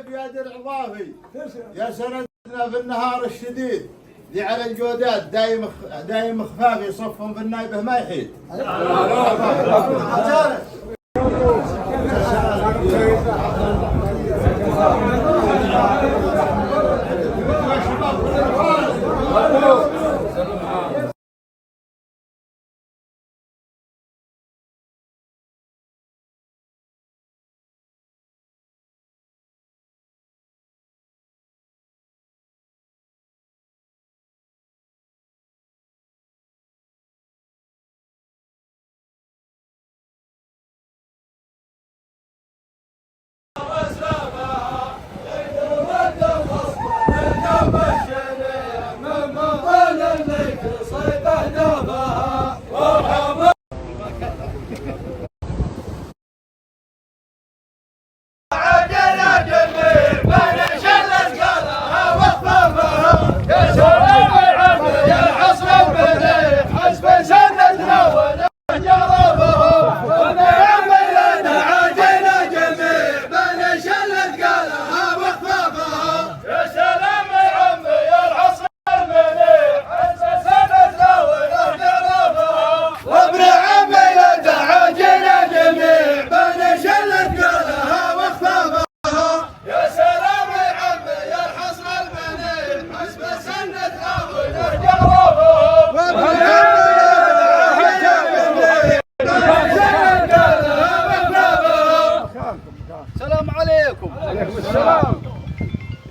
بيد العظافي يا سندنا في النهار الشديد ذي على الجودات دايم خفاف يصفهم في النايبه ما يحيد. السلام عليكم. وعليكم السلام.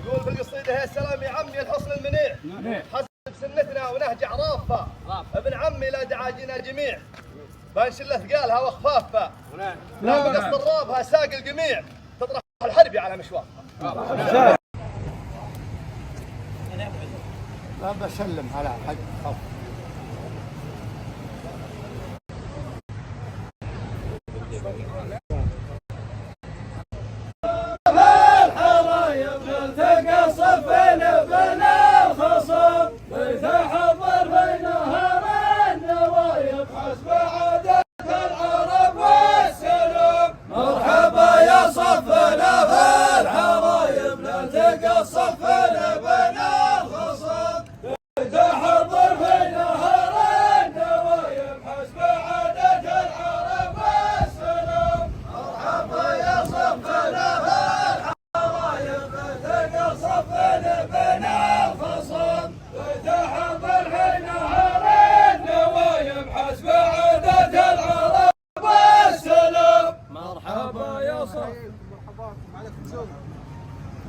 يقول في القصيدة يا سلام يا عمي الحصن المنيع حسب سنتنا ونهج عرافة ابن عمي لا دعاجنا جميع بانشل ثقالها وخفافة لا بقصد الرابها ساق الجميع تطرح الحربي على مشوار. لا بسلم على حد خوف.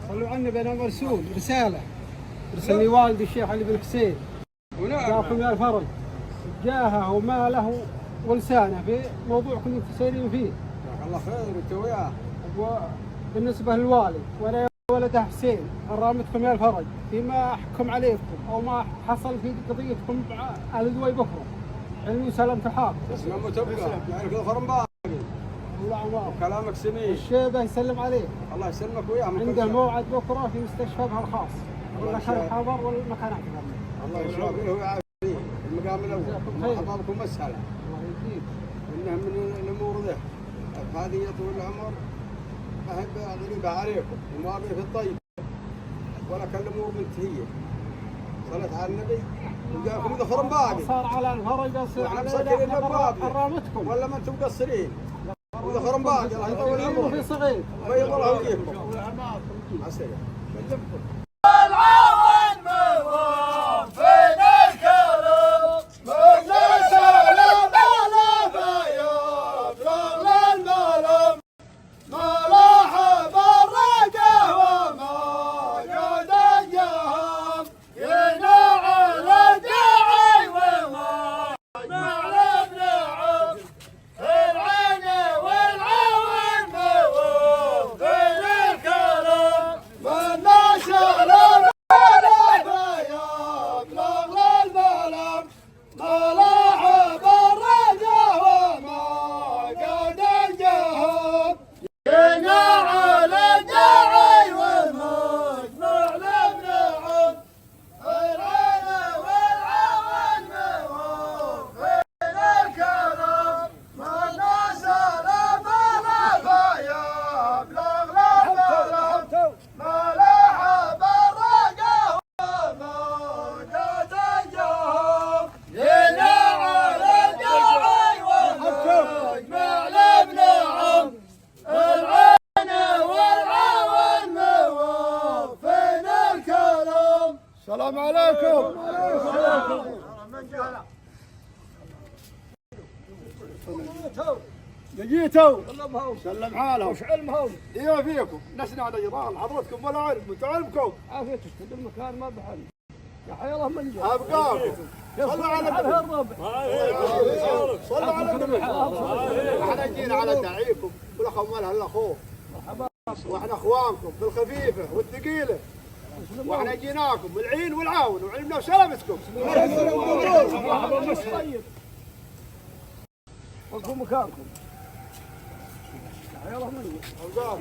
صلوا على النبي. انا مرسول رساله ارسل لي والدي الشيخ علي بن حسين جاكم يا الفرج جاهه وماله ولسانه في موضوع كنتم تسيرين فيه. جزاك الله خير انت وياه. وبالنسبه للوالد وانا ولده حسين رامتكم يا الفرج فيما احكم عليكم او ما حصل في قضيتكم مع اهل دوي بكره علمي وسلامة الحال. تسلم وتبقى يعني الفرن باقي. الله عمرك. كلامك سمين. الشيبه يسلم عليك. الله يسلمك وياه. عنده موعد بكره في مستشفى بها الخاص. المكان حاضر والمكان اعتبر. الله يشافيه ويعافيه. المقام الاول. مرحبا بكم مسهله. الله يجزيك. انه من الامور ذه هذه يا طويل العمر احب غريبه عليكم وما في الطيب ولكن الامور منتهيه. صلت على النبي وجاكم ذا فرن باقي. صار على الفرج بس واحنا مسكرين الابواب حرامتكم ولا ما انتم مقصرين. وذا فرن باقي الله يطول عمركم. في صغير. بيض الله وجهكم. عسى. شاء السلام عليكم. جيتوا سلم حالهم. وش علمهم؟ ايوه فيكم نسمع نجران حضرتكم ولا علم انتم علمكم. عافيتك في المكان ما بحل. يا حي الله من جاء. ابقاكم. صلوا على النبي. صلوا على النبي. احنا جينا على داعيكم ولا خوالها الا اخوه. واحنا اخوانكم بالخفيفه والثقيله. واحنا جيناكم بالعين والعون وعلمنا بسلامتكم. طيب. وقفوا مكانكم. يا حي الله من جاء.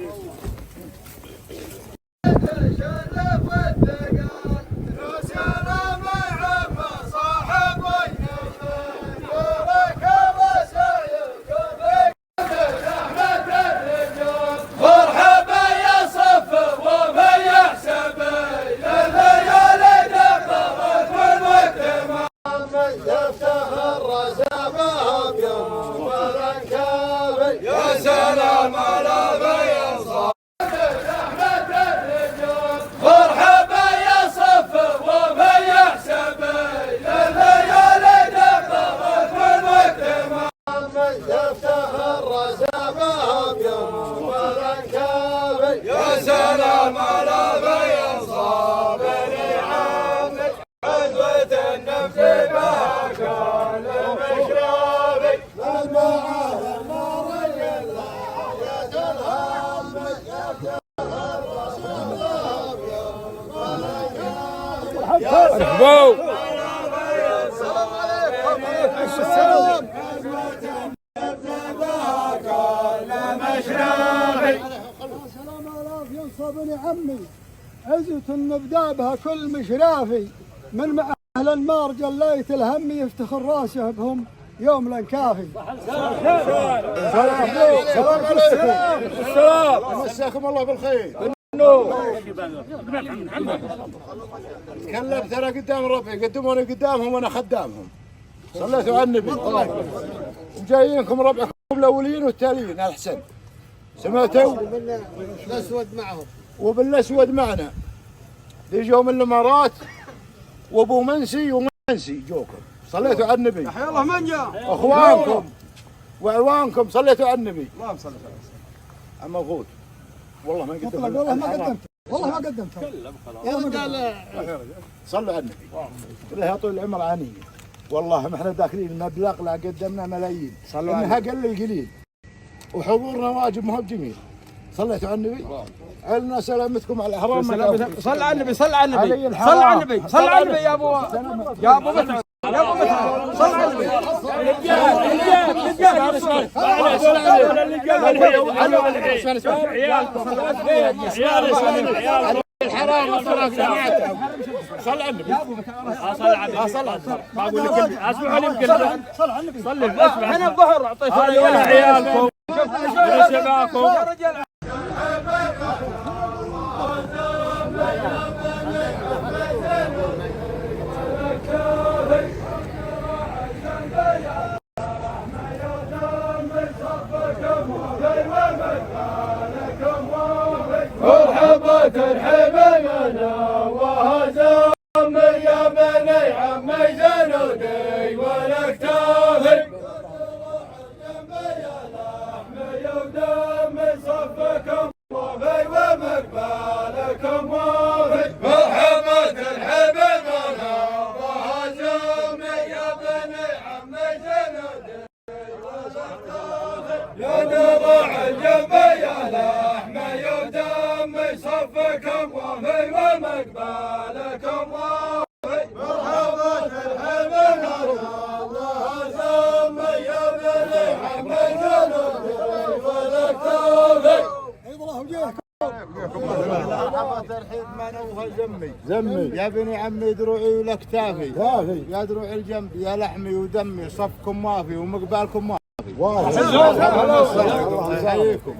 بني عمي عزوة نبدا بها كل مشرافي من مع اهل المارجل لايت الهم يفتخر راسه بهم يوم لنكافي. السلام مساكم الله بالخير. تكلم ترى قدام ربعي قدموني قدامهم وانا خدامهم. صليتوا على النبي. وجايينكم ربعكم الاولين والتاليين احسن. سمعتوا؟ الاسود معهم وبالاسود معنا. يجوا من الامارات وابو منسي ومنسي جوكم. صليتوا على النبي. حي الله من جاء. اخوانكم واعوانكم صليتوا على النبي. اللهم صل على اما غوت والله ما قدمت. والله ما قدمت. والله ما قدمت. يا رجال صلوا على النبي. بالله يا طول العمر عنيه. والله ما احنا داخلين مبلغ لا قدمنا ملايين. انها قل القليل. وحضورنا واجب ما هو بجميل. صليتوا على النبي؟ علنا سلامتكم على الحرام. صل على النبي. صل على النبي. صل على النبي. صل على النبي يا ابو متعب. يا ابو متعب صل على النبي. الحرام والفراق جماعتهم. صل على النبي. صل على النبي. صل على النبي. بقول لك اسمعوا لي يمكن صل على النبي. صل احنا الظهر اعطيتوا لي عيالكم شبابكم يا رجال. مرحبا ترحب منا وهزم يا بني عمي جنودي والاكتافي. يا لحمي ودمي صفكم وفي ومقبالكم وفي. مرحبا ترحب منا وهزم يا بني عمي جنودي والاكتافي. يا نضع الجنب يا لحمي ودمي صفكم وفي ومقبالكم وفي. مرحبا ترحب الله زمي يا بني عمي جنودي والاكتافي. الله وجهك. مرحبا ترحيب منوها زمي يا بني عمي دروعي والاكتافي. يا دروع الجنب يا لحمي ودمي صفكم ما في ومقبالكم ما في. الله يحييكم.